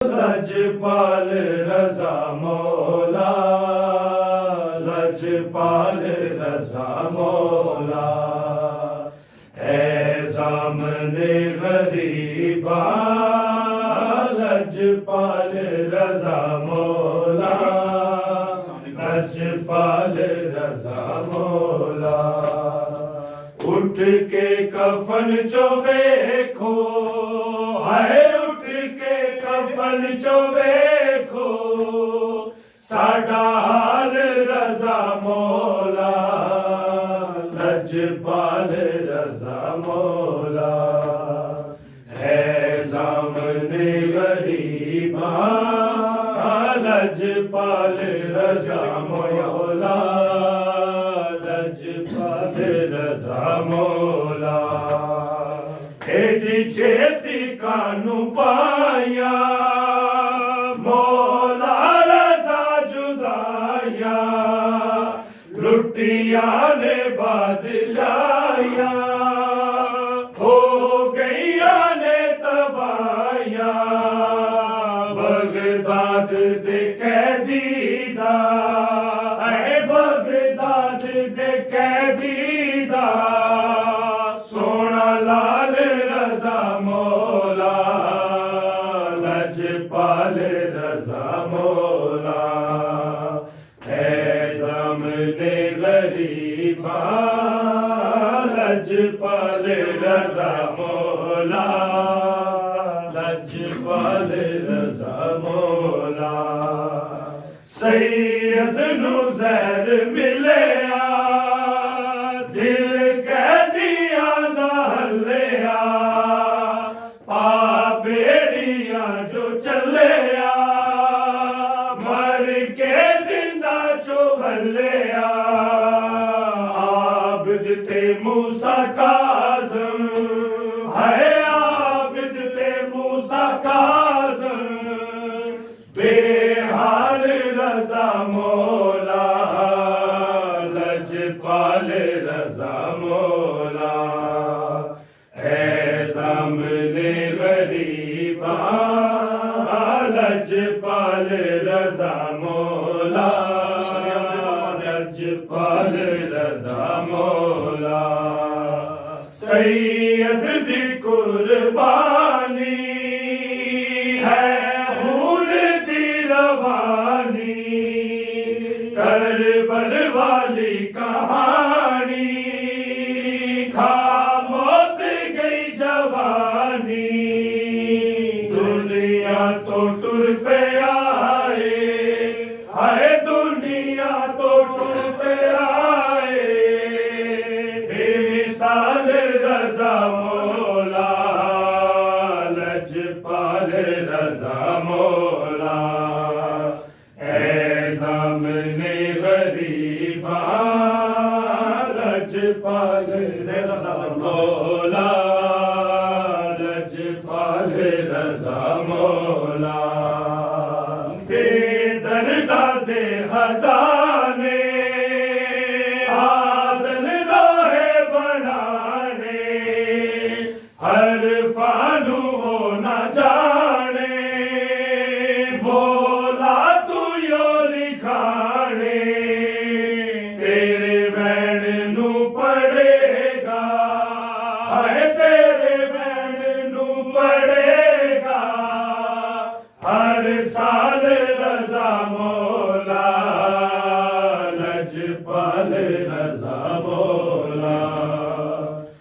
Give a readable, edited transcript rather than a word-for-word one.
लजपाल रजा मौला, लजपाल रजा मौला, है सामने गरीबा, लजपाल रजा मौला, लजपाल रजा मौला। उठ के कफन चो देखो, है उठ के कफन चो देखो, साडा हाल रजा मौला, लजपाल रजा मौला, है सामने गरीबा, लजपाल रजा मौला, लजपाल रजा मौला। एडी छेती कानू पाया, मौला रजा जुदाया, लुटिया ने बादशाया, हो गईया ने तबाया, बगदाद दे कैदीदा, बगदाद दे कैदीदा, सोना लाल रजा मौला, लजपाल रजा मौला, है सामने गरीबा, लजपाल रजा मौला, लजपाल रजा मौला। सैयद नू ज़हर मिलिया, दिल कैदियां दा हल्लिया, पा बेड़ियां जो चलिया, मर के जिंदा चो हल्लिया, आबिद ते मूसा काज़म, है आबिद ते मूसा काज़म, बेहाल रजा मौला, लजपाल रजा मौला, है सामने गरीबा, लजपाल रजा मौला, लजपाल रजा मौला। सैयद दी कुर्बानी है खून दी रवानी, करबल वाली कहानी, खामोश गई जवानी, दुनिया तो टुर पे आए, हाय दुनिया तो टुर पे आए, बेमिसाल रजा मौला, लजपाल रजा मौला, है सामने गरीबा, लजपाल रजा मौला, लजपाल रजा मौला। दे दर्दा दे खजाने, आदल लोहे बनाने, हर फानू हो न जाने, बोला तू यो लिखाने, तेरे बैण नू पड़ेगा, है तेरे बैण नू पड़ेगा, हर साल रजा मौला, लजपाल रजा मौला।